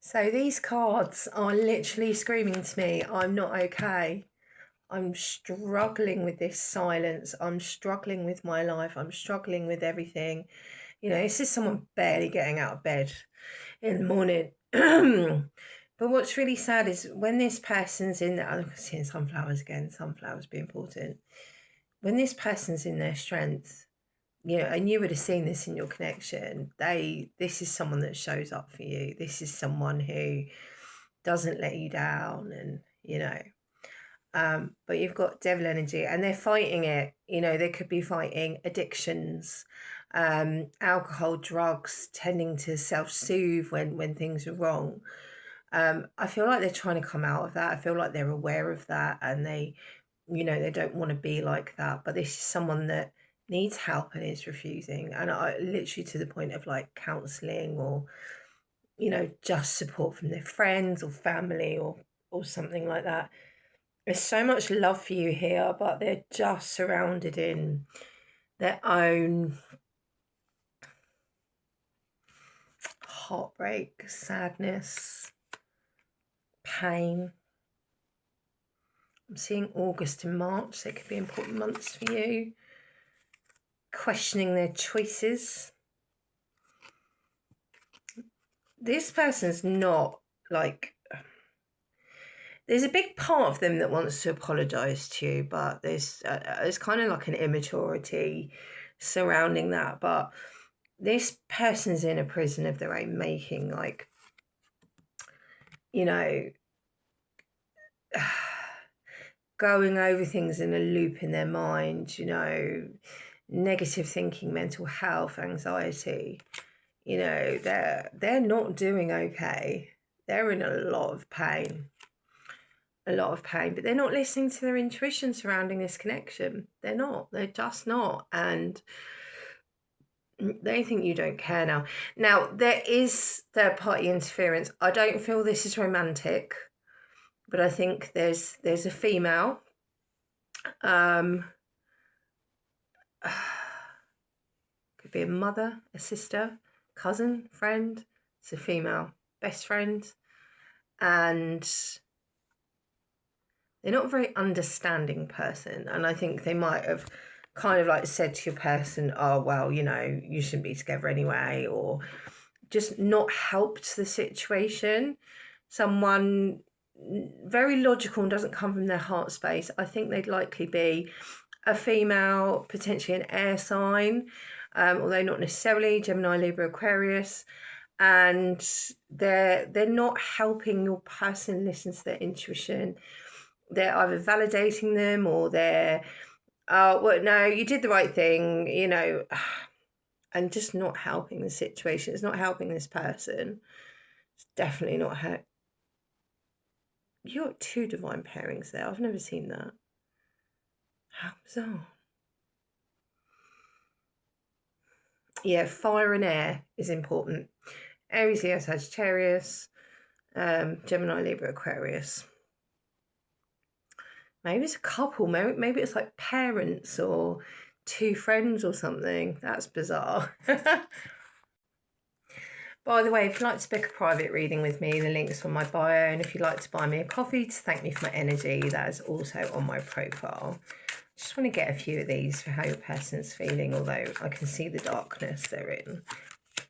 So these cards are literally screaming to me, I'm not okay. I'm struggling with this silence. I'm struggling with my life. I'm struggling with everything. This is someone barely getting out of bed in the morning. But what's really sad is when this person's in, I'm seeing sunflowers again, sunflowers be important. When this person's in their strength, and you would have seen this in your connection, this is someone that shows up for you. This is someone who doesn't let you down, but you've got devil energy and they're fighting it. They could be fighting addictions, alcohol, drugs, tending to self-soothe when things are wrong. I feel like they're trying to come out of that. I feel like they're aware of that, and they don't want to be like that. But this is someone that needs help and is refusing. And I literally to the point of like counselling or, just support from their friends or family or something like that. There's so much love for you here, but they're just surrounded in their own heartbreak, sadness, pain. I'm seeing August and March, so it could be important months for you. Questioning their choices. This person's not like... There's a big part of them that wants to apologise to you, but there's kind of like an immaturity surrounding that. But this person's in a prison of their own making, like, going over things in a loop in their mind, negative thinking, mental health, anxiety. They're not doing okay. They're in a lot of pain. But they're not listening to their intuition surrounding this connection. They're just not. And they think you don't care now. Now, there is third-party interference. I don't feel this is romantic, but I think there's a female. Could be a mother, a sister, cousin, friend. It's a female, best friend. And they're not a very understanding person. And I think they might have kind of like said to your person, oh, well, you shouldn't be together anyway, or just not helped the situation. Someone very logical and doesn't come from their heart space. I think they'd likely be a female, potentially an air sign, although not necessarily Gemini, Libra, Aquarius. And they're not helping your person listen to their intuition. They're either validating them or they're, oh, well, no, you did the right thing, and just not helping the situation. It's not helping this person. It's definitely not her. You got two divine pairings there. I've never seen that. How bizarre. Yeah, fire and air is important. Aries, Leo, Sagittarius, Gemini, Libra, Aquarius. Maybe it's a couple. Maybe it's like parents or two friends or something. That's bizarre. By the way, if you'd like to book a private reading with me, the link's on my bio. And if you'd like to buy me a coffee to thank me for my energy, that is also on my profile. Just want to get a few of these for how your person's feeling, although I can see the darkness they're in.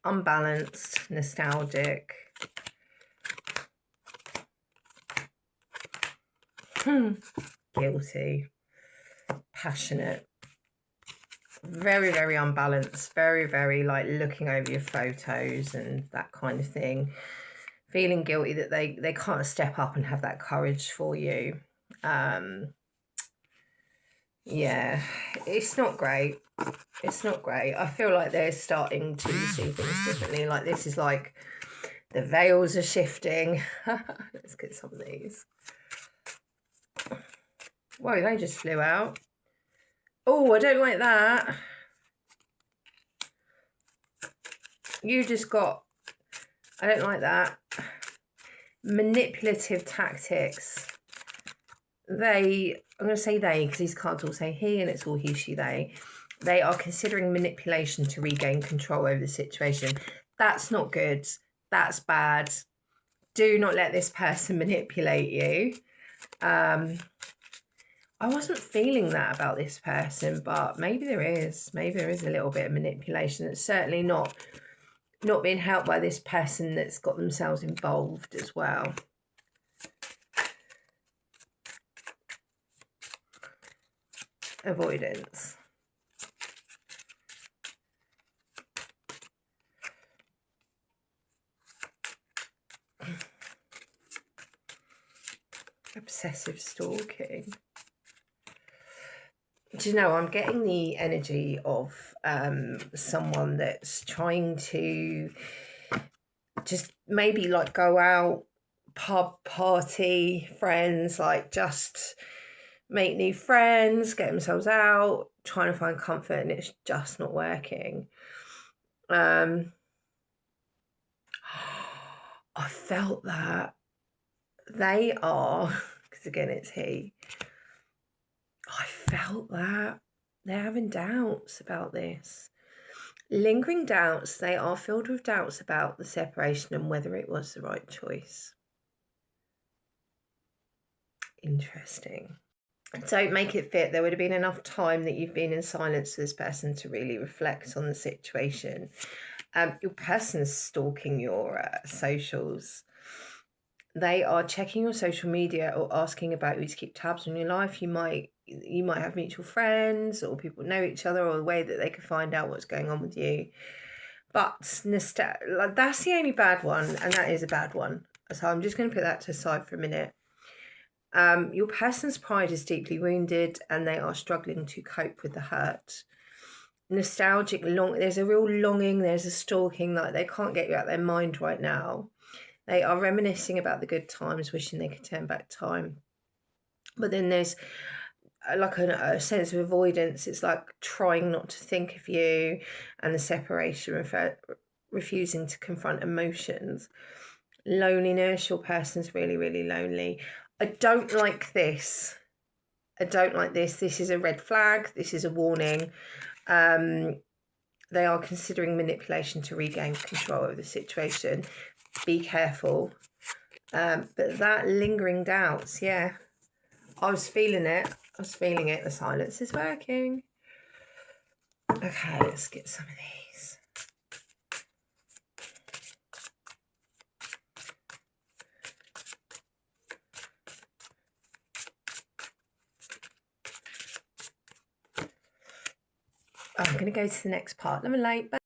Unbalanced, nostalgic. Guilty, passionate, very, very unbalanced, very, very like looking over your photos and that kind of thing, feeling guilty that they can't step up and have that courage for you. Yeah, it's not great. It's not great. I feel like they're starting to see things differently. Like this is like the veils are shifting. Let's get some of these. Whoa, they just flew out. Oh, I don't like that. You just got... I don't like that. Manipulative tactics. I'm going to say they, because these cards all say he, and it's all he, she, they. They are considering manipulation to regain control over the situation. That's not good. That's bad. do not let this person manipulate you. I wasn't feeling that about this person, but maybe there is. Maybe there is a little bit of manipulation. It's certainly not being helped by this person that's got themselves involved as well. Avoidance. Obsessive stalking. Do you know, I'm getting the energy of someone that's trying to just maybe like go out, pub, party, friends, like just make new friends, get themselves out, trying to find comfort, and it's just not working. I felt that they are, because again it's he, I felt that they're having doubts about this. Lingering doubts. They are filled with doubts about the separation and whether it was the right choice. Interesting. Don't make it fit. There would have been enough time that you've been in silence with this person to really reflect on the situation. Your person's stalking your socials. They are checking your social media or asking about you to keep tabs on your life. You might have mutual friends, or people know each other, or a way that they could find out what's going on with you. But that's the only bad one, and that is a bad one. So I'm just going to put that to the side for a minute. Your person's pride is deeply wounded, and they are struggling to cope with the hurt. Nostalgic, there's a real longing, there's a stalking, like they can't get you out of their mind right now. They are reminiscing about the good times, wishing they could turn back time. But then there's like a sense of avoidance. It's like trying not to think of you, and the separation, refusing to confront emotions. Loneliness. Your person's really, really lonely. I don't like this. This is a red flag. This is a warning. They are considering manipulation to regain control of the situation. Be careful. But that lingering doubts, yeah. I was feeling it. The silence is working. Okay, let's get some of these. I'm going to go to the next part. Love and light. Bye.